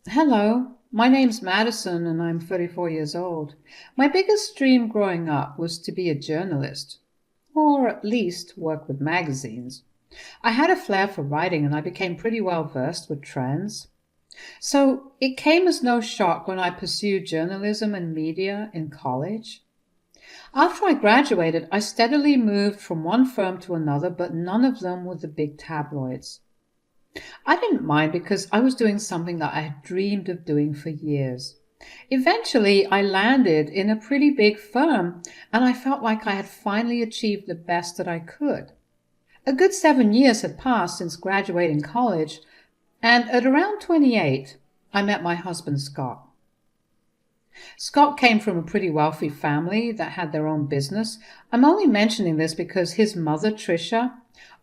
Hello, my name's Madison and I'm 34 years old. My biggest dream growing up was to be a journalist, or at least work with magazines. I had a flair for writing and I became pretty well versed with trends. So it came as no shock when I pursued journalism and media in college. After I graduated, I steadily moved from one firm to another, but none of them were the big tabloids. I didn't mind because I was doing something that I had dreamed of doing for years. Eventually, I landed in a pretty big firm and I felt like I had finally achieved the best that I could. A good 7 years had passed since graduating college, and at around 28, I met my husband Scott. Scott came from a pretty wealthy family that had their own business. I'm only mentioning this because his mother, Tricia,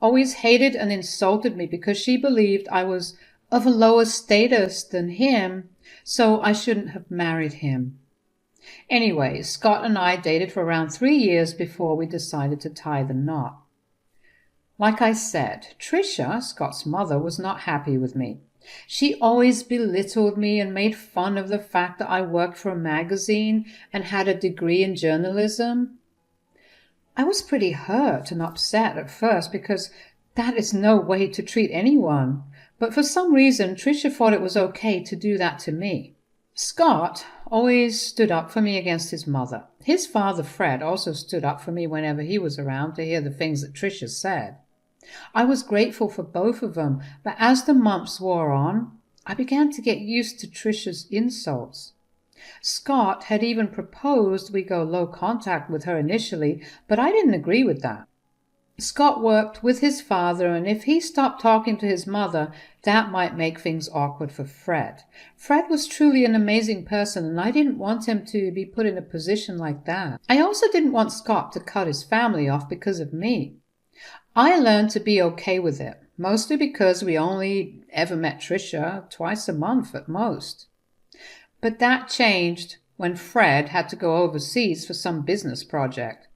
always hated and insulted me because she believed I was of a lower status than him, so I shouldn't have married him. Anyway, Scott and I dated for around 3 years before we decided to tie the knot. Like I said, Tricia, Scott's mother, was not happy with me. She always belittled me and made fun of the fact that I worked for a magazine and had a degree in journalism. I was pretty hurt and upset at first because that is no way to treat anyone. But for some reason, Tricia thought it was okay to do that to me. Scott always stood up for me against his mother. His father, Fred, also stood up for me whenever he was around to hear the things that Tricia said. I was grateful for both of them, but as the months wore on, I began to get used to Tricia's insults. Scott had even proposed we go low contact with her initially, but I didn't agree with that. Scott worked with his father, and if he stopped talking to his mother, that might make things awkward for Fred. Fred was truly an amazing person, and I didn't want him to be put in a position like that. I also didn't want Scott to cut his family off because of me. I learned to be okay with it, mostly because we only ever met Tricia twice a month at most. But that changed when Fred had to go overseas for some business project.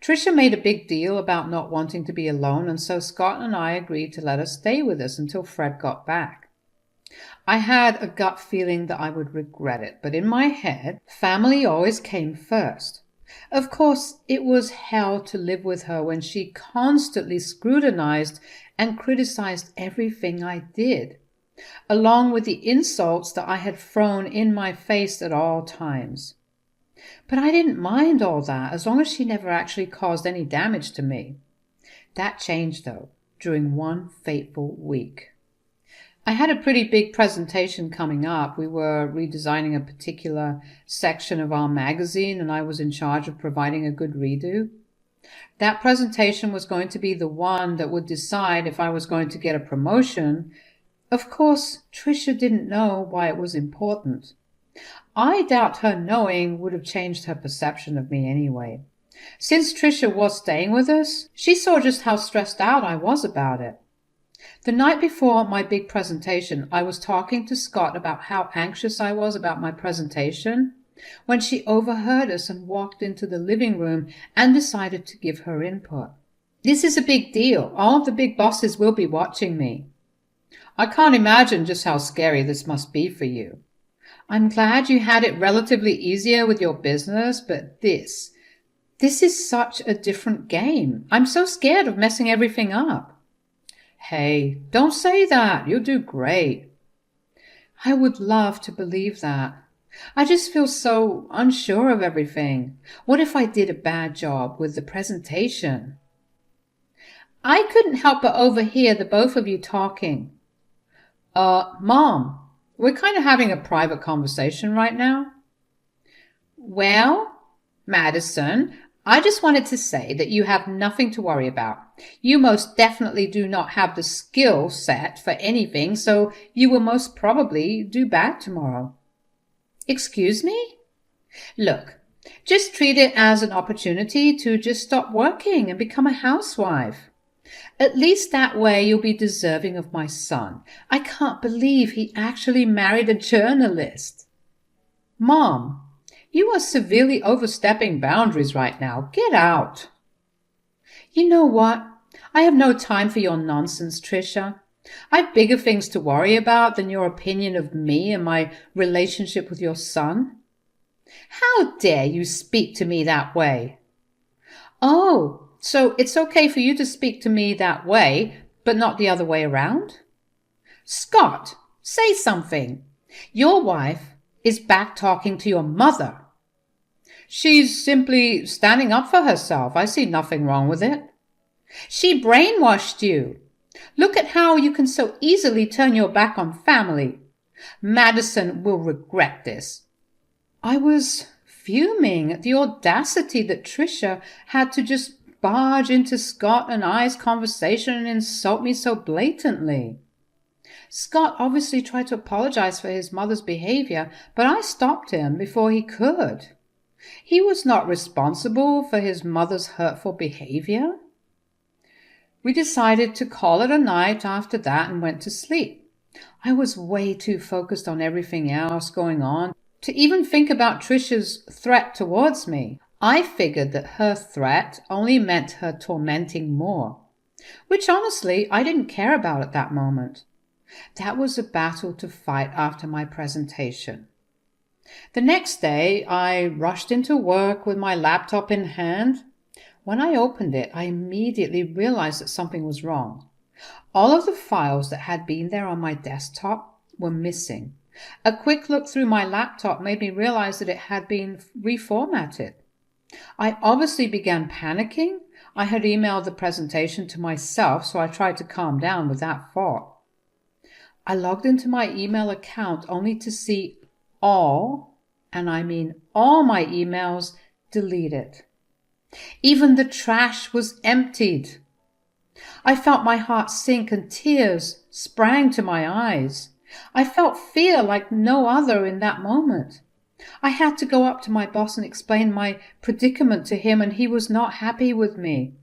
Tricia made a big deal about not wanting to be alone, and so Scott and I agreed to let her stay with us until Fred got back. I had a gut feeling that I would regret it, but in my head, family always came first. Of course, it was hell to live with her when she constantly scrutinized and criticized everything I did, along with the insults that I had thrown in my face at all times. But I didn't mind all that as long as she never actually caused any damage to me. That changed, though, during one fateful week. I had a pretty big presentation coming up. We were redesigning a particular section of our magazine, and I was in charge of providing a good redo. That presentation was going to be the one that would decide if I was going to get a promotion. Of course, Tricia didn't know why it was important. I doubt her knowing would have changed her perception of me anyway. Since Tricia was staying with us, she saw just how stressed out I was about it. The night before my big presentation, I was talking to Scott about how anxious I was about my presentation when she overheard us and walked into the living room and decided to give her input. This is a big deal. All of the big bosses will be watching me. I can't imagine just how scary this must be for you. I'm glad you had it relatively easier with your business, but this is such a different game. I'm so scared of messing everything up. Hey, don't say that. You'll do great. I would love to believe that. I just feel so unsure of everything. What if I did a bad job with the presentation? I couldn't help but overhear the both of you talking. Mom, we're kind of having a private conversation right now. Well, Madison, I just wanted to say that you have nothing to worry about. You most definitely do not have the skill set for anything, so you will most probably do bad tomorrow. Excuse me? Look, just treat it as an opportunity to just stop working and become a housewife. At least that way you'll be deserving of my son. I can't believe he actually married a journalist. Mom, you are severely overstepping boundaries right now. Get out. You know what? I have no time for your nonsense, Tricia. I've bigger things to worry about than your opinion of me and my relationship with your son. How dare you speak to me that way? Oh, so it's okay for you to speak to me that way, but not the other way around? Scott, say something. Your wife is back talking to your mother. She's simply standing up for herself. I see nothing wrong with it. She brainwashed you. Look at how you can so easily turn your back on family. Madison will regret this. I was fuming at the audacity that Tricia had to just barge into Scott and I's conversation and insult me so blatantly. Scott obviously tried to apologize for his mother's behavior, but I stopped him before he could. He was not responsible for his mother's hurtful behavior. We decided to call it a night after that and went to sleep. I was way too focused on everything else going on to even think about Tricia's threat towards me. I figured that her threat only meant her tormenting more, which honestly I didn't care about at that moment. That was a battle to fight after my presentation. The next day, I rushed into work with my laptop in hand. When I opened it, I immediately realized that something was wrong. All of the files that had been there on my desktop were missing. A quick look through my laptop made me realize that it had been reformatted. I obviously began panicking. I had emailed the presentation to myself, so I tried to calm down with that thought. I logged into my email account only to see all, and I mean all my emails deleted. Even the trash was emptied. I felt my heart sink and tears sprang to my eyes. I felt fear like no other in that moment. I had to go up to my boss and explain my predicament to him, and he was not happy with me.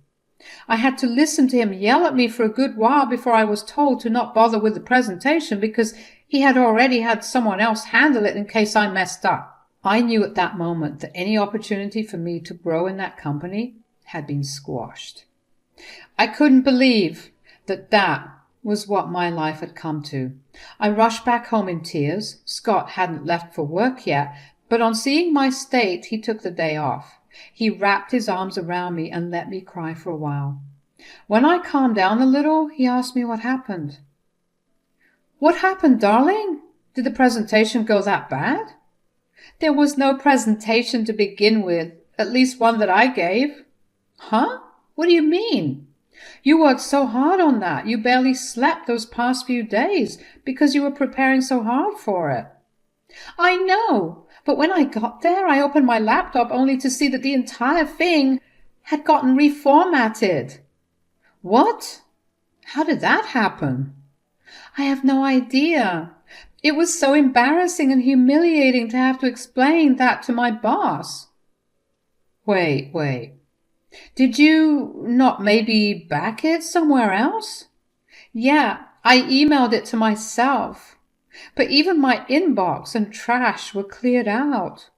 I had to listen to him yell at me for a good while before I was told to not bother with the presentation because he had already had someone else handle it in case I messed up. I knew at that moment that any opportunity for me to grow in that company had been squashed. I couldn't believe that that was what my life had come to. I rushed back home in tears. Scott hadn't left for work yet, but on seeing my state, he took the day off. He wrapped his arms around me and let me cry for a while. When I calmed down a little, he asked me what happened. What happened, darling? Did the presentation go that bad? There was no presentation to begin with, at least one that I gave. Huh? What do you mean? You worked so hard on that. You barely slept those past few days because you were preparing so hard for it. I know, but when I got there, I opened my laptop only to see that the entire thing had gotten reformatted. What? How did that happen? I have no idea. It was so embarrassing and humiliating to have to explain that to my boss. Wait. Did you not maybe back it somewhere else? Yeah, I emailed it to myself. But even my inbox and trash were cleared out.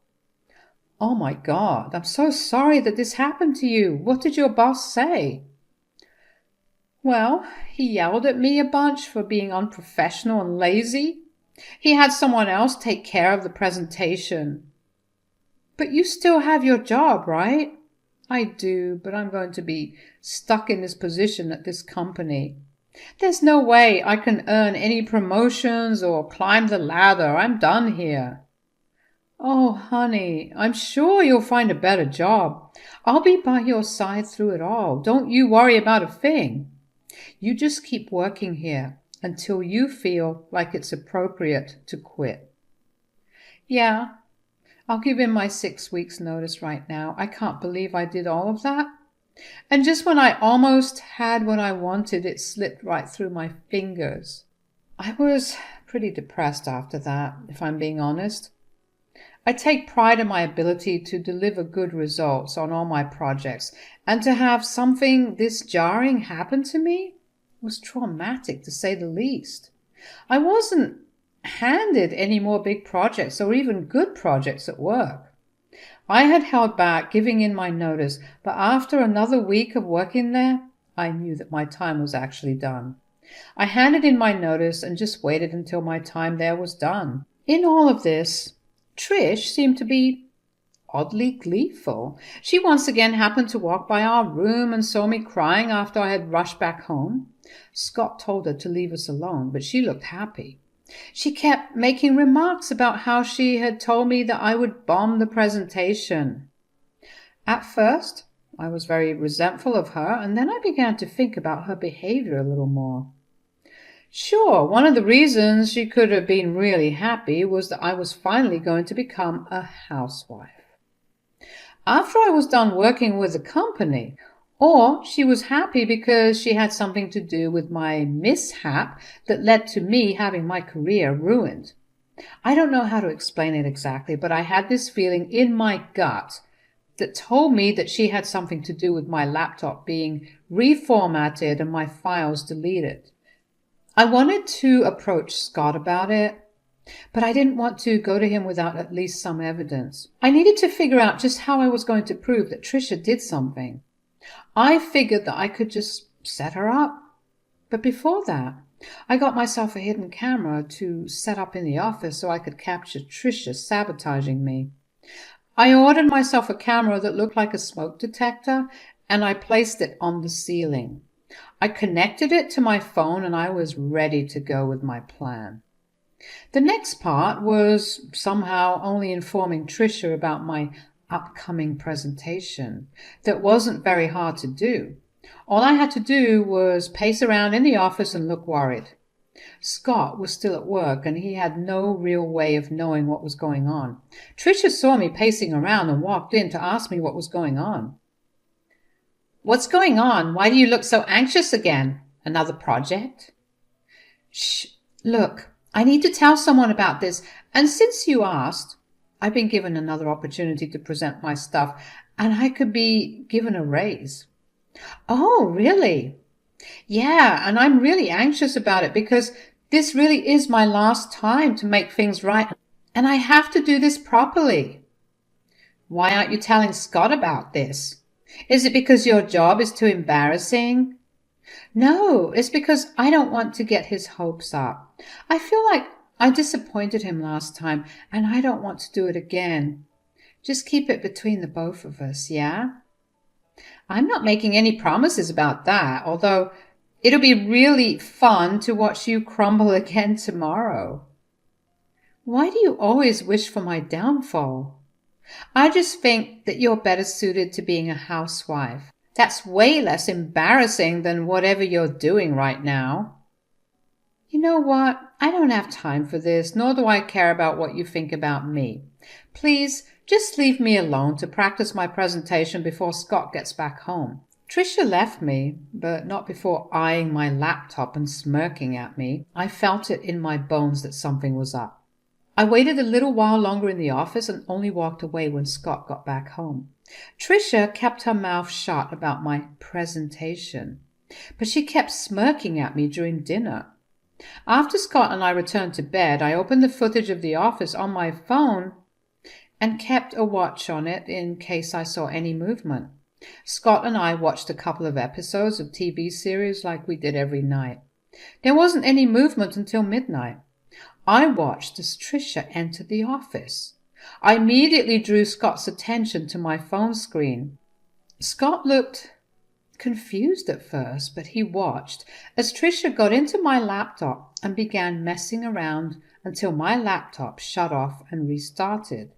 Oh my God, I'm so sorry that this happened to you. What did your boss say? Well, he yelled at me a bunch for being unprofessional and lazy. He had someone else take care of the presentation. But you still have your job, right? I do, but I'm going to be stuck in this position at this company. There's no way I can earn any promotions or climb the ladder. I'm done here. Oh, honey, I'm sure you'll find a better job. I'll be by your side through it all. Don't you worry about a thing. You just keep working here until you feel like it's appropriate to quit. Yeah, I'll give in my 6 weeks notice right now. I can't believe I did all of that. And just when I almost had what I wanted, it slipped right through my fingers. I was pretty depressed after that, if I'm being honest. I take pride in my ability to deliver good results on all my projects, and to have something this jarring happen to me was traumatic, to say the least. I wasn't handed any more big projects or even good projects at work. I had held back giving in my notice, but after another week of working there, I knew that my time was actually done. I handed in my notice and just waited until my time there was done. In all of this, Trish seemed to be oddly gleeful. She once again happened to walk by our room and saw me crying after I had rushed back home. Scott told her to leave us alone, but she looked happy. She kept making remarks about how she had told me that I would bomb the presentation. At first, I was very resentful of her, and then I began to think about her behavior a little more. Sure, one of the reasons she could have been really happy was that I was finally going to become a housewife. After I was done working with the company, or she was happy because she had something to do with my mishap that led to me having my career ruined. I don't know how to explain it exactly, but I had this feeling in my gut that told me that she had something to do with my laptop being reformatted and my files deleted. I wanted to approach Scott about it, but I didn't want to go to him without at least some evidence. I needed to figure out just how I was going to prove that Trisha did something. I figured that I could just set her up. But before that, I got myself a hidden camera to set up in the office so I could capture Trisha sabotaging me. I ordered myself a camera that looked like a smoke detector, and I placed it on the ceiling. I connected it to my phone, and I was ready to go with my plan. The next part was somehow only informing Trisha about my upcoming presentation. That wasn't very hard to do. All I had to do was pace around in the office and look worried. Scott was still at work, and he had no real way of knowing what was going on. Trisha saw me pacing around and walked in to ask me what was going on. "What's going on? Why do you look so anxious again? Another project?" "Shh, look, I need to tell someone about this, and since you asked, I've been given another opportunity to present my stuff, and I could be given a raise." "Oh, really?" "Yeah, and I'm really anxious about it because this really is my last time to make things right, and I have to do this properly." "Why aren't you telling Scott about this? Is it because your job is too embarrassing?" "No, it's because I don't want to get his hopes up. I feel like I disappointed him last time, and I don't want to do it again. Just keep it between the both of us, yeah?" "I'm not making any promises about that, although it'll be really fun to watch you crumble again tomorrow." "Why do you always wish for my downfall?" "I just think that you're better suited to being a housewife. That's way less embarrassing than whatever you're doing right now." "You know what? I don't have time for this, nor do I care about what you think about me. Please, just leave me alone to practice my presentation before Scott gets back home." Trisha left me, but not before eyeing my laptop and smirking at me. I felt it in my bones that something was up. I waited a little while longer in the office and only walked away when Scott got back home. Trisha kept her mouth shut about my presentation, but she kept smirking at me during dinner. After Scott and I returned to bed, I opened the footage of the office on my phone and kept a watch on it in case I saw any movement. Scott and I watched a couple of episodes of TV series like we did every night. There wasn't any movement until midnight. I watched as Trisha entered the office. I immediately drew Scott's attention to my phone screen. Scott looked confused at first, but he watched as Trisha got into my laptop and began messing around until my laptop shut off and restarted.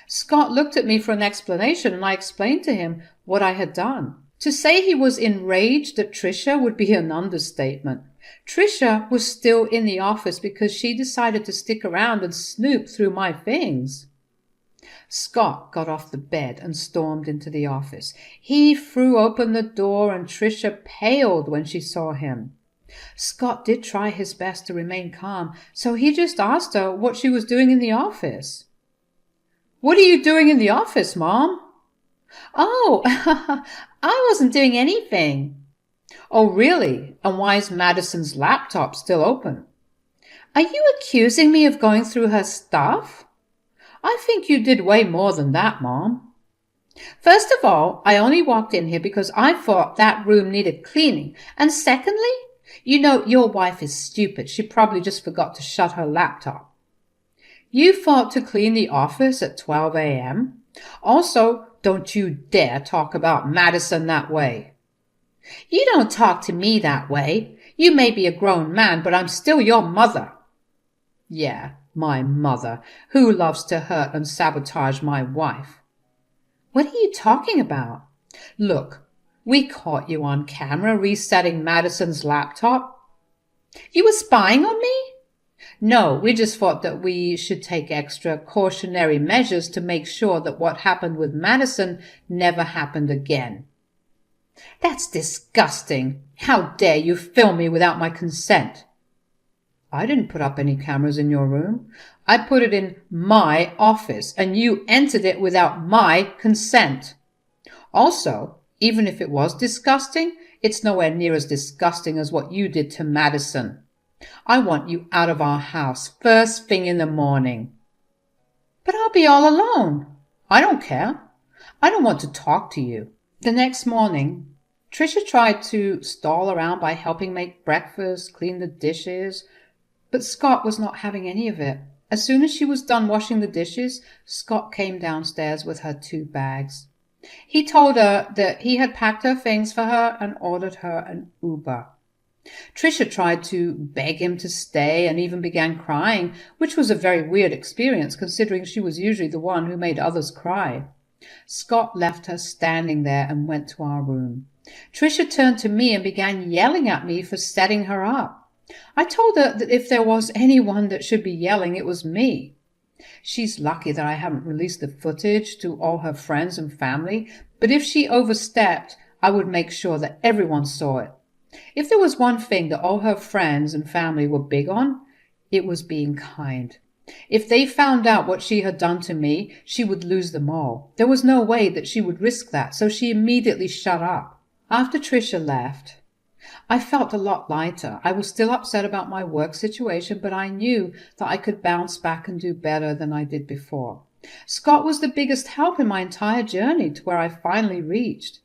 Scott looked at me for an explanation, and I explained to him what I had done. To say he was enraged at Trisha would be an understatement. Trisha was still in the office because she decided to stick around and snoop through my things. Scott got off the bed and stormed into the office. He threw open the door, and Trisha paled when she saw him. Scott did try his best to remain calm, so he just asked her what she was doing in the office. "What are you doing in the office, Mom?" "Oh, I wasn't doing anything." "Oh, really? And why is Madison's laptop still open?" "Are you accusing me of going through her stuff?" "I think you did way more than that, Mom." "First of all, I only walked in here because I thought that room needed cleaning. And secondly, You know, your wife is stupid. She probably just forgot to shut her laptop. You fought to clean the office at 12 a.m.? Also, don't you dare talk about Madison that way. You don't talk to me that way. You may be a grown man, but I'm still your mother. Yeah, my mother, who loves to hurt and sabotage my wife. What are you talking about? Look, we caught you on camera resetting Madison's laptop. You were spying on me? No, we just thought that we should take extra cautionary measures to make sure that what happened with Madison never happened again. That's disgusting. How dare you film me without my consent? I didn't put up any cameras in your room. I put it in my office, and you entered it without my consent. Also, even if it was disgusting, it's nowhere near as disgusting as what you did to Madison. I want you out of our house first thing in the morning. But I'll be all alone. I don't care. I don't want to talk to you. The next morning, Tricia tried to stall around by helping make breakfast, clean the dishes, but Scott was not having any of it. As soon as she was done washing the dishes, Scott came downstairs with her 2 bags. He told her that he had packed her things for her and ordered her an Uber. Tricia tried to beg him to stay and even began crying, which was a very weird experience considering she was usually the one who made others cry. Scott left her standing there and went to our room. Tricia turned to me and began yelling at me for setting her up. I told her that if there was anyone that should be yelling, it was me. She's lucky that I haven't released the footage to all her friends and family, but if she overstepped, I would make sure that everyone saw it. If there was one thing that all her friends and family were big on, it was being kind. If they found out what she had done to me, she would lose them all. There was no way that she would risk that, so she immediately shut up. After Tricia left, I felt a lot lighter. I was still upset about my work situation, but I knew that I could bounce back and do better than I did before. Scott was the biggest help in my entire journey to where I finally reached.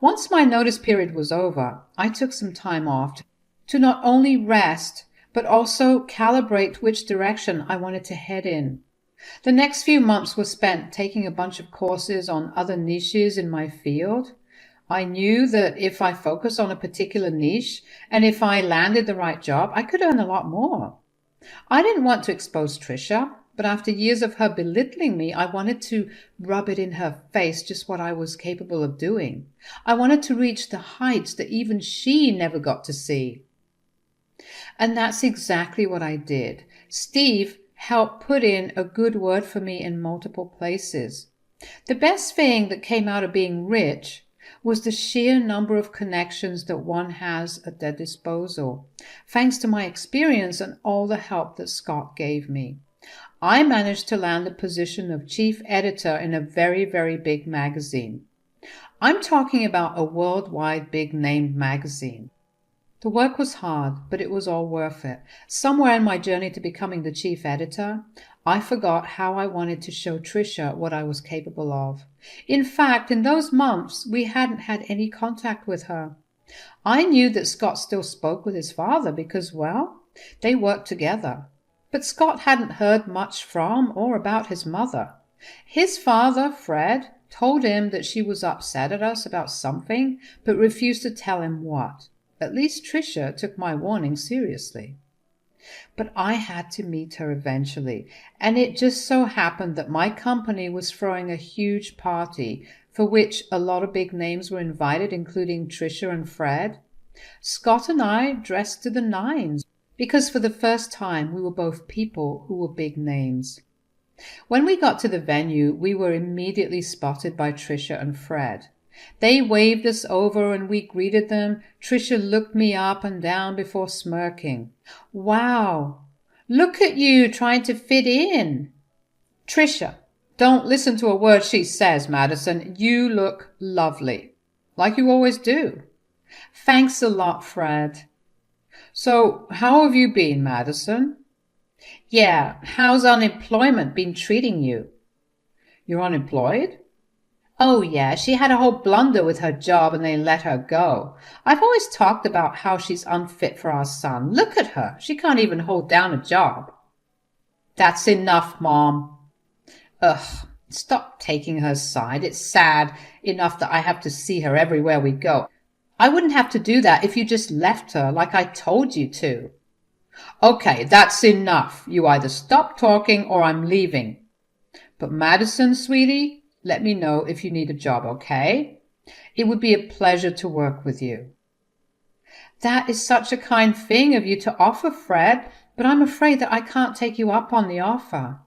Once my notice period was over, I took some time off to not only rest, but also calibrate which direction I wanted to head in. The next few months were spent taking a bunch of courses on other niches in my field. I knew that if I focused on a particular niche and if I landed the right job, I could earn a lot more. I didn't want to expose Tricia, but after years of her belittling me, I wanted to rub it in her face just what I was capable of doing. I wanted to reach the heights that even she never got to see. And that's exactly what I did. Steve helped put in a good word for me in multiple places. The best thing that came out of being rich was the sheer number of connections that one has at their disposal, thanks to my experience and all the help that Scott gave me. I managed to land the position of chief editor in a very, very big magazine. I'm talking about a worldwide big-named magazine. The work was hard, but it was all worth it. Somewhere in my journey to becoming the chief editor, I forgot how I wanted to show Tricia what I was capable of. In fact, in those months, we hadn't had any contact with her. I knew that Scott still spoke with his father because, well, they worked together. But Scott hadn't heard much from or about his mother. His father, Fred, told him that she was upset at us about something, but refused to tell him what. At least Tricia took my warning seriously. But I had to meet her eventually, and it just so happened that my company was throwing a huge party for which a lot of big names were invited, including Tricia and Fred. Scott and I dressed to the nines because for the first time we were both people who were big names. When we got to the venue, we were immediately spotted by Tricia and Fred. They waved us over and we greeted them. Tricia looked me up and down before smirking. Wow, look at you trying to fit in. Tricia, don't listen to a word she says, Madison. You look lovely, like you always do. Thanks a lot, Fred. So, how have you been, Madison? Yeah, how's unemployment been treating you? You're unemployed? Oh, yeah, she had a whole blunder with her job and they let her go. I've always talked about how she's unfit for our son. Look at her. She can't even hold down a job. That's enough, Mom. Ugh, stop taking her side. It's sad enough that I have to see her everywhere we go. I wouldn't have to do that if you just left her like I told you to. Okay, that's enough. You either stop talking or I'm leaving. But Madison, sweetie, let me know if you need a job, okay? It would be a pleasure to work with you. That is such a kind thing of you to offer, Fred, but I'm afraid that I can't take you up on the offer.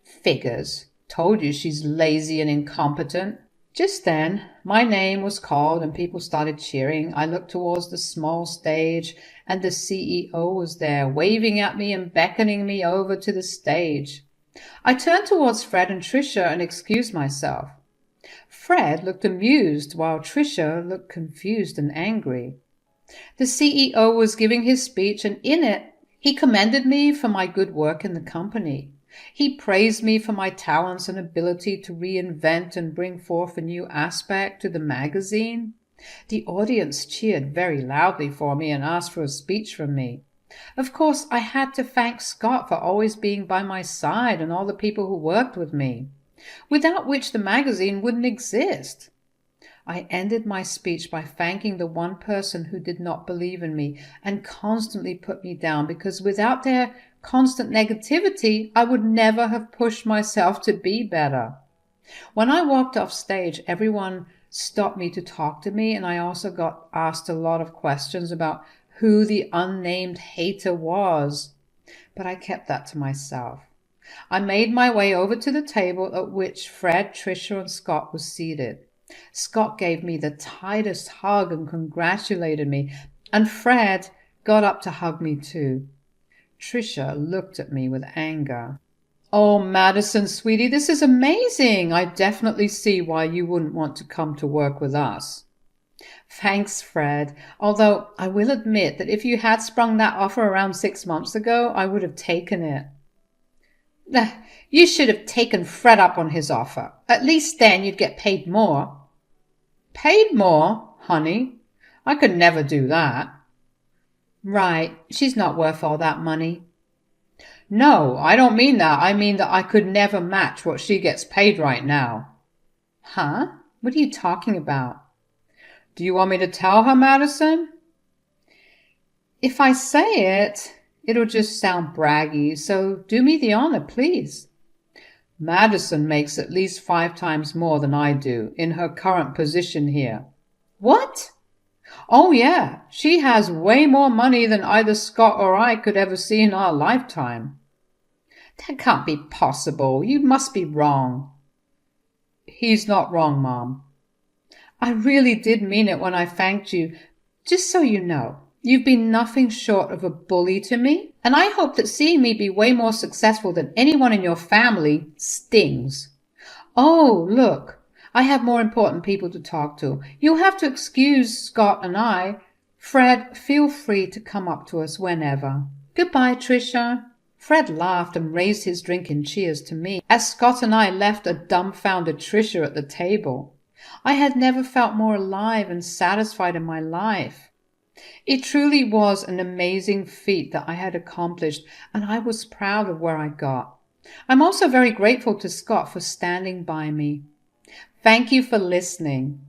Figures. Told you she's lazy and incompetent. Just then, my name was called and people started cheering. I looked towards the small stage and the CEO was there, waving at me and beckoning me over to the stage. I turned towards Fred and Tricia and excused myself. Fred looked amused while Tricia looked confused and angry. The CEO was giving his speech, and in it, he commended me for my good work in the company. He praised me for my talents and ability to reinvent and bring forth a new aspect to the magazine. The audience cheered very loudly for me and asked for a speech from me. Of course, I had to thank Scott for always being by my side and all the people who worked with me, without which the magazine wouldn't exist. I ended my speech by thanking the one person who did not believe in me and constantly put me down, because without their constant negativity, I would never have pushed myself to be better. When I walked off stage, everyone stopped me to talk to me, and I also got asked a lot of questions about who the unnamed hater was, but I kept that to myself. I made my way over to the table at which Fred, Tricia, and Scott were seated. Scott gave me the tightest hug and congratulated me, and Fred got up to hug me too. Tricia looked at me with anger. Oh, Madison, sweetie, this is amazing. I definitely see why you wouldn't want to come to work with us. Thanks, Fred. Although I will admit that if you had sprung that offer around 6 months ago, I would have taken it. You should have taken Fred up on his offer. At least then you'd get paid more. Paid more, honey? I could never do that. Right, she's not worth all that money. No, I don't mean that. I mean that I could never match what she gets paid right now. Huh? What are you talking about? Do you want me to tell her, Madison? If I say it, it'll just sound braggy, so do me the honor, please. Madison makes at least 5 times more than I do in her current position here. What? Oh, yeah, she has way more money than either Scott or I could ever see in our lifetime. That can't be possible. You must be wrong. He's not wrong, Mom. I really did mean it when I thanked you. Just so you know, you've been nothing short of a bully to me, and I hope that seeing me be way more successful than anyone in your family stings. Oh, look, I have more important people to talk to. You'll have to excuse Scott and I. Fred, feel free to come up to us whenever. Goodbye, Tricia. Fred laughed and raised his drink in cheers to me as Scott and I left a dumbfounded Tricia at the table. I had never felt more alive and satisfied in my life. It truly was an amazing feat that I had accomplished, and I was proud of where I got. I'm also very grateful to Scott for standing by me. Thank you for listening.